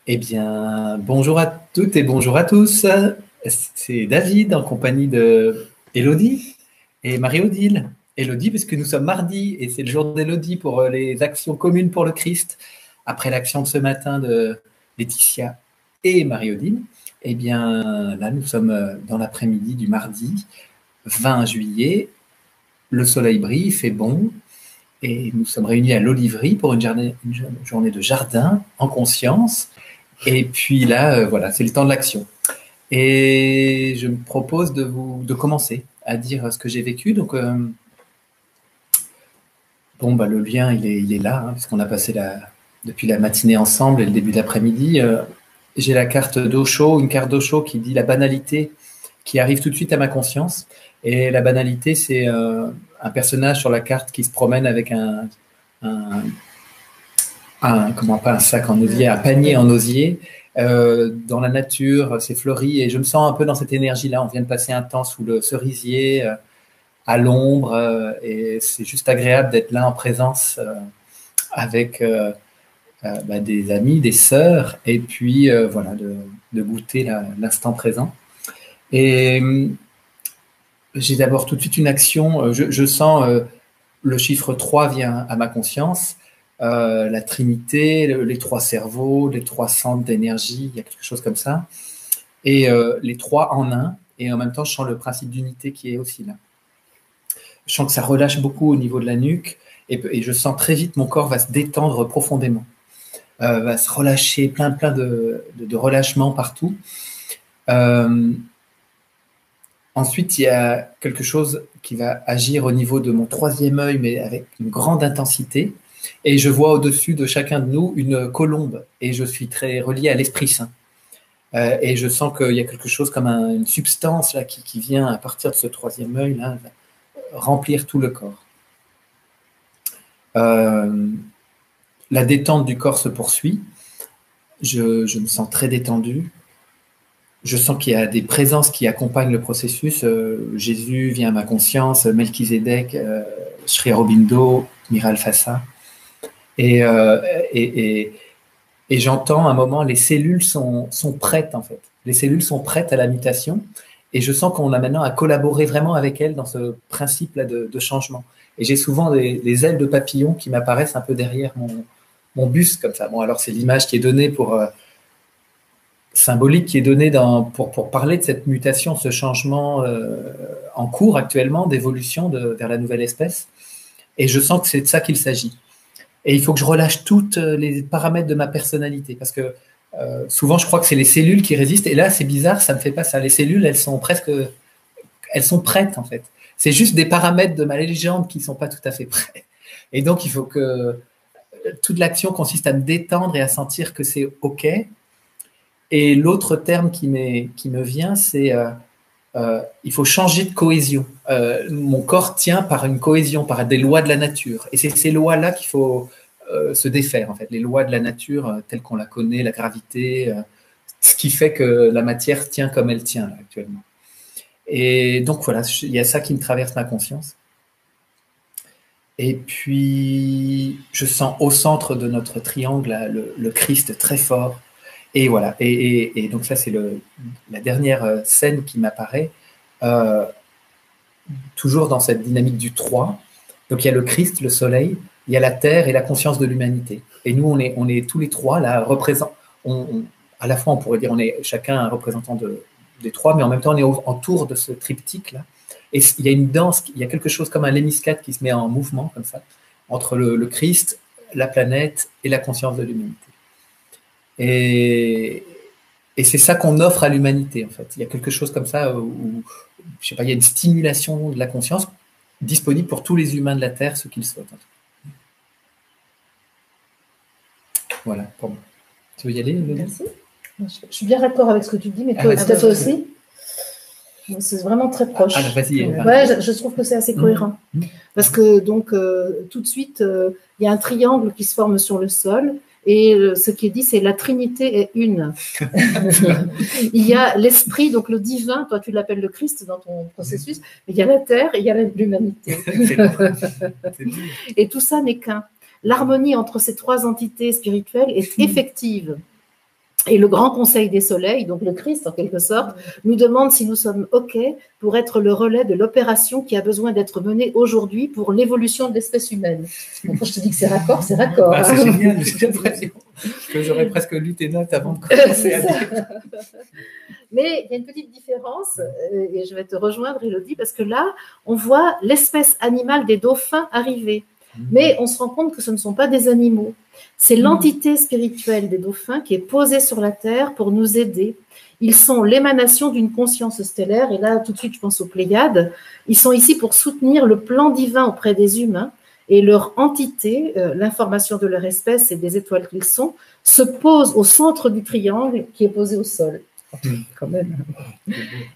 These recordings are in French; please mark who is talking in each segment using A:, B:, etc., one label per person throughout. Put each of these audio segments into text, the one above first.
A: Eh bien, bonjour à toutes et bonjour à tous. C'est David en compagnie de Élodie et Marie-Odile. Élodie, puisque nous sommes mardi et c'est le jour d'Élodie pour les actions communes pour le Christ. Après l'action de ce matin de Laetitia et Marie-Odile, eh bien, là, nous sommes dans l'après-midi du mardi 20 juillet. Le soleil brille, il fait bon. Et nous sommes réunis à l'Oliverie pour une journée de jardin en conscience. Et puis là, voilà, c'est le temps de l'action. Et je me propose de commencer à dire ce que j'ai vécu. Donc, bon, bah, le lien, il est là, hein, puisqu'on a passé depuis la matinée ensemble et le début d'après-midi. J'ai la carte d'Osho, une carte d'Osho qui dit la banalité qui arrive tout de suite à ma conscience. Et la banalité, c'est un personnage sur la carte qui se promène avec un comment pas un sac en osier, un panier en osier. Dans la nature, c'est fleuri et je me sens un peu dans cette énergie-là. On vient de passer un temps sous le cerisier, à l'ombre, et c'est juste agréable d'être là en présence avec des amis, des sœurs, et puis voilà, de goûter l'instant présent. Et j'ai d'abord tout de suite une action, je sens le chiffre 3 vient à ma conscience, la Trinité, les trois cerveaux, les trois centres d'énergie, il y a quelque chose comme ça. Et les trois en un, et en même temps, je sens le principe d'unité qui est aussi là. Je sens que ça relâche beaucoup au niveau de la nuque, et je sens très vite mon corps va se détendre profondément, va se relâcher, plein de relâchement partout. Ensuite, il y a quelque chose qui va agir au niveau de mon troisième œil, mais avec une grande intensité. Et je vois au-dessus de chacun de nous une colombe, et je suis très relié à l'Esprit Saint. Et je sens qu'il y a quelque chose comme une substance là, qui vient à partir de ce troisième œil là, remplir tout le corps. La détente du corps se poursuit. Je me sens très détendu. Je sens qu'il y a des présences qui accompagnent le processus. Jésus vient à ma conscience, Melchizedek, Sri Aurobindo, Miral Fassa. Et j'entends à un moment, les cellules sont prêtes en fait. Les cellules sont prêtes à la mutation. Et je sens qu'on a maintenant à collaborer vraiment avec elles dans ce principe-là de changement. Et j'ai souvent des ailes de papillon qui m'apparaissent un peu derrière mon buste comme ça. Bon, alors c'est l'image qui est donnée symbolique qui est donnée pour parler de cette mutation, ce changement en cours actuellement d'évolution vers la nouvelle espèce. Et je sens que c'est de ça qu'il s'agit. Et il faut que je relâche tous les paramètres de ma personnalité parce que souvent je crois que c'est les cellules qui résistent. Et là, c'est bizarre, ça ne me fait pas ça. Les cellules, elles sont prêtes en fait. C'est juste des paramètres de ma légende qui ne sont pas tout à fait prêts. Et donc, il faut que toute l'action consiste à me détendre et à sentir que c'est OK. Et l'autre terme qui me vient, c'est il faut changer de cohésion. Mon corps tient par une cohésion, par des lois de la nature. Et c'est ces lois-là qu'il faut se défaire, en fait. Les lois de la nature telles qu'on la connaît, la gravité, ce qui fait que la matière tient comme elle tient là, actuellement. Et donc voilà, il y a ça qui me traverse ma conscience. Et puis, je sens au centre de notre triangle là, le Christ très fort. Et voilà. Et donc ça, c'est la dernière scène qui m'apparaît, toujours dans cette dynamique du 3. Donc il y a le Christ, le soleil, il y a la terre et la conscience de l'humanité. Et nous, on est tous les trois là, à la fois, on pourrait dire, on est chacun un représentant des trois, mais en même temps, on est autour de ce triptyque là. Et il y a une danse, il y a quelque chose comme un léniscate qui se met en mouvement, comme ça, entre le Christ, la planète et la conscience de l'humanité. Et c'est ça qu'on offre à l'humanité, en fait. Il y a quelque chose comme ça où je sais pas, il y a une stimulation de la conscience disponible pour tous les humains de la Terre, ceux qu'ils souhaitent. Voilà, pour moi. Tu veux y aller, Mélanie ?
B: Merci. Je suis bien d'accord avec ce que tu dis, mais toi aussi. C'est vraiment très proche.
A: Ah, vas-y.
B: Ouais, je trouve que c'est assez cohérent. Parce que, donc, tout de suite, il y a un triangle qui se forme sur le sol. Et ce qui est dit, c'est la Trinité est une. Il y a l'esprit, donc le divin, toi tu l'appelles le Christ dans ton processus, mais il y a la terre et il y a l'humanité. Et tout ça n'est qu'un. L'harmonie entre ces trois entités spirituelles est effective. Et le grand conseil des soleils, donc le Christ en quelque sorte, nous demande si nous sommes OK pour être le relais de l'opération qui a besoin d'être menée aujourd'hui pour l'évolution de l'espèce humaine. Donc, quand je te dis que c'est raccord, c'est raccord.
A: C'est génial, j'ai l'impression que j'aurais presque lu tes notes avant de commencer à dire.
B: Mais il y a une petite différence, et je vais te rejoindre, Élodie, parce que là, on voit l'espèce animale des dauphins arriver. Mais on se rend compte que ce ne sont pas des animaux. C'est l'entité spirituelle des dauphins qui est posée sur la Terre pour nous aider. Ils sont l'émanation d'une conscience stellaire. Et là, tout de suite, je pense aux Pléiades. Ils sont ici pour soutenir le plan divin auprès des humains. Et leur entité, l'information de leur espèce et des étoiles qu'ils sont, se pose au centre du triangle qui est posé au sol. Quand même.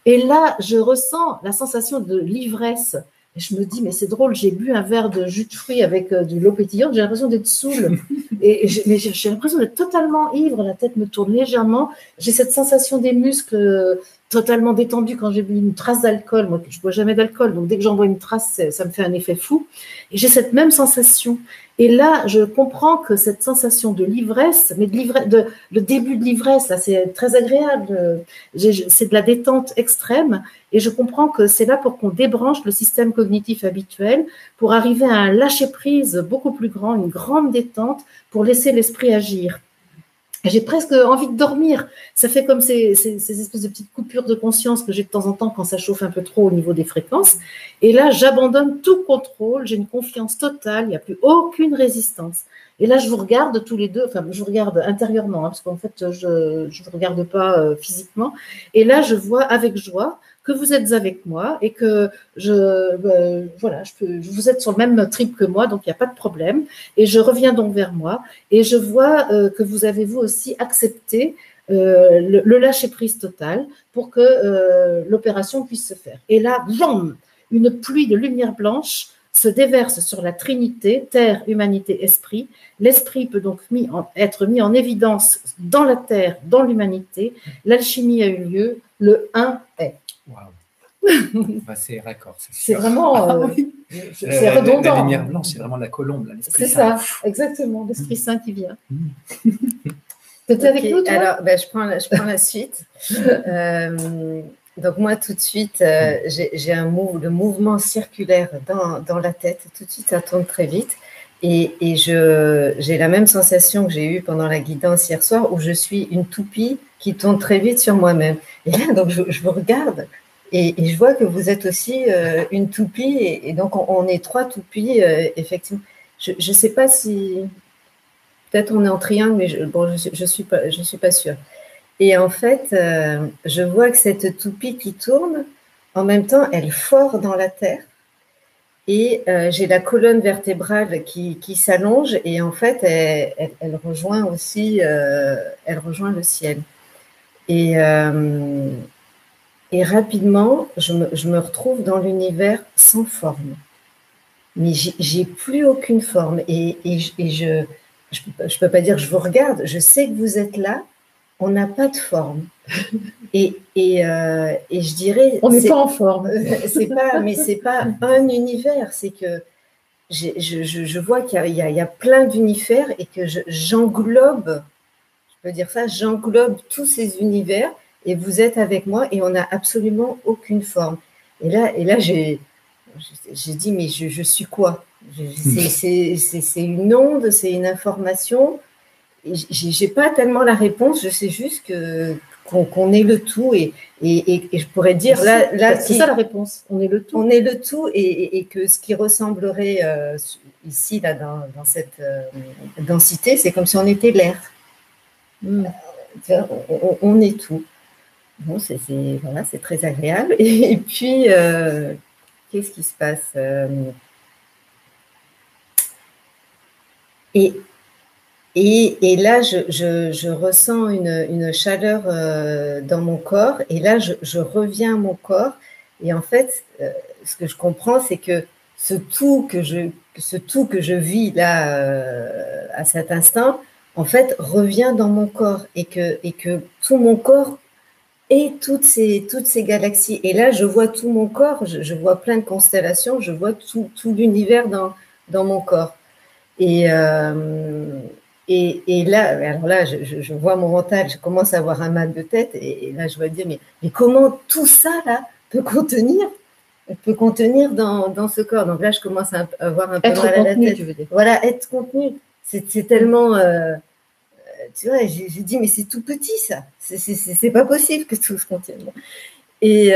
B: Et là, je ressens la sensation de l'ivresse. Et je me dis, mais c'est drôle, j'ai bu un verre de jus de fruits avec de l'eau pétillante, j'ai l'impression d'être saoule. Mais j'ai l'impression d'être totalement ivre, la tête me tourne légèrement. J'ai cette sensation des muscles totalement détendus quand j'ai bu une trace d'alcool. Moi, je ne bois jamais d'alcool, donc dès que j'en bois une trace, ça me fait un effet fou. Et j'ai cette même sensation. Et là, je comprends que cette sensation de l'ivresse, mais le début de l'ivresse, là, c'est très agréable. C'est de la détente extrême. Et je comprends que c'est là pour qu'on débranche le système cognitif habituel, pour arriver à un lâcher-prise beaucoup plus grand, une grande détente, pour laisser l'esprit agir. J'ai presque envie de dormir. Ça fait comme ces espèces de petites coupures de conscience que j'ai de temps en temps quand ça chauffe un peu trop au niveau des fréquences. Et là, j'abandonne tout contrôle, j'ai une confiance totale, il n'y a plus aucune résistance. Et là, je vous regarde tous les deux, enfin, je vous regarde intérieurement, parce qu'en fait, je ne vous regarde pas physiquement. Et là, je vois avec joie que vous êtes avec moi et que vous êtes sur le même trip que moi, donc il n'y a pas de problème. Et je reviens donc vers moi et je vois que vous avez vous aussi accepté le lâcher-prise total pour que l'opération puisse se faire. Et là, boum, une pluie de lumière blanche se déverse sur la Trinité, terre, humanité, esprit. L'esprit peut donc être mis en évidence dans la terre, dans l'humanité. L'alchimie a eu lieu, le un est.
A: Waouh. Bah, c'est raccord.
B: C'est vraiment. C'est redondant.
A: La lumière blanche, c'est vraiment la colombe.
B: C'est ça, exactement, l'Esprit Saint qui vient. Tu étais avec nous, toi?
C: Alors, je prends la suite. Donc, moi, tout de suite, j'ai le mouvement circulaire dans la tête. Tout de suite, ça tourne très vite. Et j'ai la même sensation que j'ai eue pendant la guidance hier soir, où je suis une toupie qui tourne très vite sur moi-même. Et là, donc, je vous regarde et je vois que vous êtes aussi une toupie. Et donc, on est 3 toupies, effectivement. Je ne sais pas si… Peut-être on est en triangle, mais je suis pas sûre. Et en fait, je vois que cette toupie qui tourne, en même temps, elle ford dans la terre. Et j'ai la colonne vertébrale qui s'allonge et en fait, elle rejoint aussi, elle rejoint le ciel. Et rapidement, je me retrouve dans l'univers sans forme. Mais j'ai plus aucune forme. Et je peux pas dire je vous regarde, je sais que vous êtes là, on n'a pas de forme. Et je dirais…
B: On n'est pas en forme.
C: Mais c'est pas un univers, c'est que je vois qu'il y a plein d'univers et que j'englobe, je peux dire ça, j'englobe tous ces univers et vous êtes avec moi et on n'a absolument aucune forme. Et là j'ai dit, mais je suis quoi? C'est une onde, c'est une information. J'ai pas tellement la réponse, je sais juste qu'on est le tout et je pourrais dire là
B: c'est ça la réponse, on est le tout.
C: On est le tout et que ce qui ressemblerait ici là dans cette densité, c'est comme si on était l'air. On est tout. Bon, c'est très agréable. Et puis qu'est-ce qui se passe Et là, je ressens une chaleur dans mon corps. Et là, je reviens à mon corps. Et en fait, ce que je comprends, c'est que ce tout que je vis là, à cet instant, en fait, revient dans mon corps. Et que tout mon corps est toutes ces galaxies. Et là, je vois tout mon corps. Je vois plein de constellations. Je vois tout l'univers dans mon corps. Et Et là, alors là, je vois mon mental, je commence à avoir un mal de tête, et là, je vais dire, mais comment tout ça, là, peut contenir dans ce corps. Donc là, je commence à avoir un peu mal à la tête.
B: Tu veux dire.
C: Voilà, être contenu. C'est tellement... tu vois, j'ai dit, mais c'est tout petit, ça. C'est pas possible que tout se contienne. Et...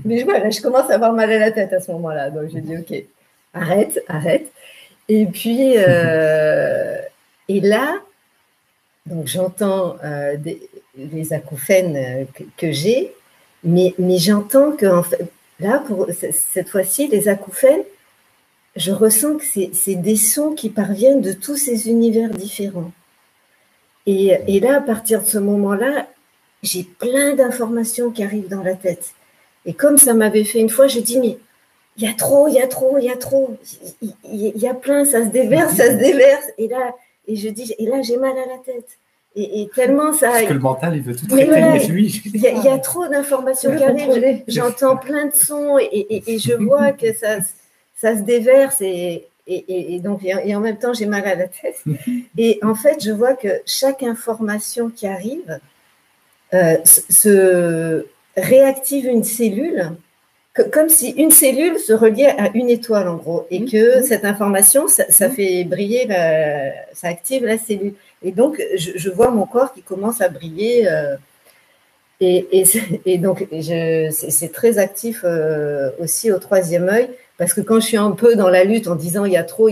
C: mais voilà, je commence à avoir mal à la tête à ce moment-là. Donc, j'ai dit, OK, arrête. Et puis, et là, donc j'entends les acouphènes que j'ai, mais j'entends que, en fait, là, pour cette fois-ci, les acouphènes, je ressens que c'est des sons qui parviennent de tous ces univers différents. Et là, à partir de ce moment-là, j'ai plein d'informations qui arrivent dans la tête. Et comme ça m'avait fait une fois, j'ai dit, mais il y a trop. Il y a plein, ça se déverse. Et là, j'ai mal à la tête. Et tellement ça.
A: Parce que le mental, il veut tout
C: traiter,
A: voilà,
C: mais lui. Il y a trop d'informations qui arrivent. J'entends plein de sons et je vois que ça se déverse et donc et en même temps j'ai mal à la tête. Et en fait, je vois que chaque information qui arrive se réactive une cellule. Comme si une cellule se reliait à une étoile, en gros, et que cette information, ça fait briller, ça active la cellule. Et donc, je vois mon corps qui commence à briller. Et donc, c'est très actif aussi au troisième œil, parce que quand je suis un peu dans la lutte en disant il y a trop,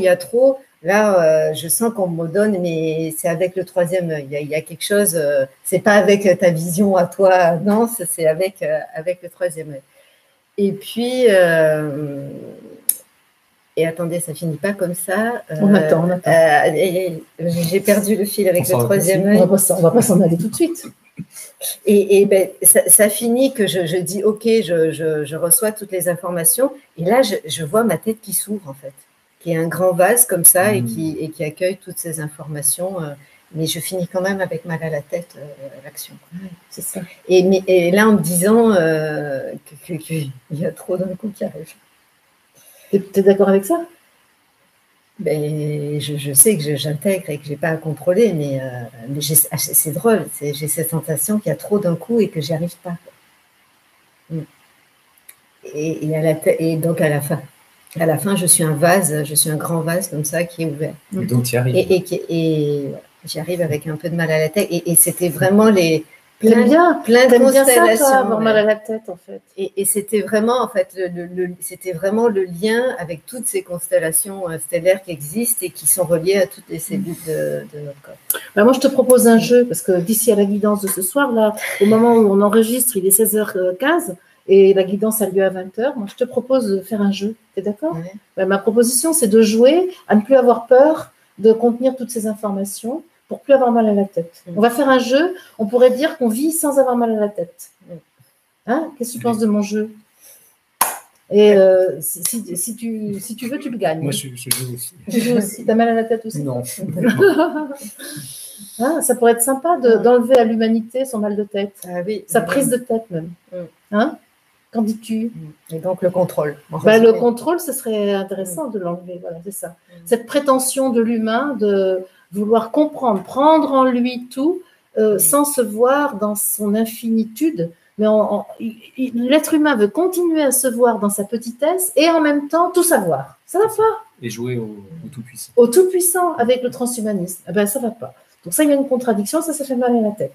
C: là, je sens qu'on me donne, mais c'est avec le troisième œil. Il y a quelque chose, c'est pas avec ta vision à toi, non, c'est avec le troisième œil. Et puis, et attendez, ça finit pas comme ça.
B: On attend.
C: J'ai perdu le fil avec le troisième œil.
B: On va pas s'en aller tout de suite.
C: Et ben, ça finit que je dis, OK, je reçois toutes les informations. Et là, je vois ma tête qui s'ouvre, en fait, qui est un grand vase comme ça et qui accueille toutes ces informations. Mais je finis quand même avec mal à la tête l'action.
B: C'est ça.
C: Et là, en me disant qu'il y a trop d'un coup qui arrive.
B: Tu es d'accord avec ça?
C: Ben, je sais que j'intègre et que je n'ai pas à contrôler, mais c'est drôle. J'ai cette sensation qu'il y a trop d'un coup et que j'y arrive pas. Et donc, à la fin, je suis un vase, je suis un grand vase comme ça qui est ouvert.
A: Et donc, tu y arrives.
C: Et j'y arrive avec un peu de mal à la tête. Et c'était vraiment plein
B: de constellations.
C: Bien ça,
B: avoir mal à la tête, en fait.
C: Et c'était vraiment, en fait, c'était vraiment le lien avec toutes ces constellations stellaires qui existent et qui sont reliées à toutes les cellules de notre corps.
B: Ben moi, je te propose un jeu, parce que d'ici à la guidance de ce soir, là, au moment où on enregistre, il est 16h15, et la guidance a lieu à 20h. Moi, je te propose de faire un jeu. Tu es d'accord? Ben, ma proposition, c'est de jouer à ne plus avoir peur de contenir toutes ces informations pour plus avoir mal à la tête. On va faire un jeu, on pourrait dire qu'on vit sans avoir mal à la tête. Hein? Qu'est-ce que tu penses de mon jeu? Et si tu veux, tu le gagnes.
A: Moi, je joue aussi.
B: Tu joues aussi. T'as mal à la tête aussi?
A: Non.
B: Hein, ça pourrait être sympa d'enlever à l'humanité son mal de tête.
C: Ah oui,
B: sa prise de tête même. Hein? Qu'en dis-tu?
C: Et donc le contrôle.
B: Le contrôle, ce serait intéressant de l'enlever. Voilà, c'est ça. Cette prétention de l'humain de vouloir comprendre, prendre en lui tout, sans se voir dans son infinitude. Mais l'être humain veut continuer à se voir dans sa petitesse et en même temps tout savoir. Ça ne va pas.
A: Et jouer au tout-puissant.
B: Au tout-puissant avec le transhumanisme. Eh ben, ça ne va pas. Donc ça, il y a une contradiction, ça fait mal à la tête.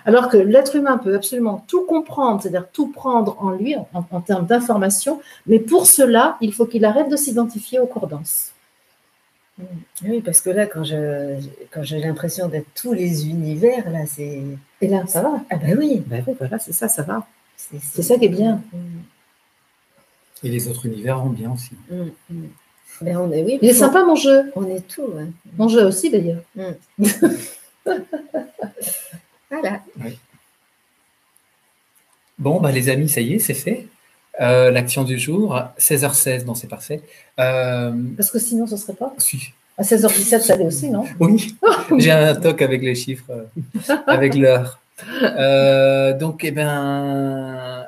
B: Alors que l'être humain peut absolument tout comprendre, c'est-à-dire tout prendre en lui en termes d'information, mais pour cela, il faut qu'il arrête de s'identifier aux cordances.
C: Oui, parce que là, quand j'ai l'impression d'être tous les univers, là, c'est...
B: Et là, ça va.
C: Ah ben oui.
B: Ben oui, voilà, c'est ça, ça va. C'est ça qui est bien.
A: Et les autres univers vont bien aussi.
C: Ben oui,
B: il est sympa, mon jeu.
C: On est tout. Hein.
B: Mon jeu aussi, d'ailleurs.
C: Voilà.
A: Oui. Bon, bah, les amis, ça y est, c'est fait. L'action du jour, 16h16, non, c'est parfait.
B: Parce que sinon, ce ne serait pas.
A: Si.
B: À 16h17, ça allait aussi, non?
A: Oui, j'ai un toc avec les chiffres, avec l'heure. Donc,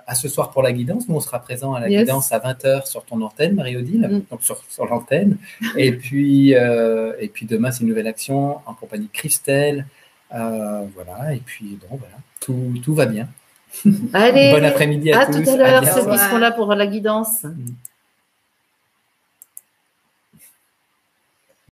A: à ce soir pour la guidance. Nous, on sera présent à la
B: Yes.
A: guidance à 20h sur ton antenne, Marie-Odile,
B: Mm.
A: donc sur l'antenne. Et puis demain, c'est une nouvelle action en compagnie de Christelle. Voilà. Et puis, bon, voilà. Tout va bien.
B: Allez,
A: Bon après-midi à tous.
B: tout à l'heure,
A: bientôt.
B: ceux qui seront là pour la guidance.
A: Mm.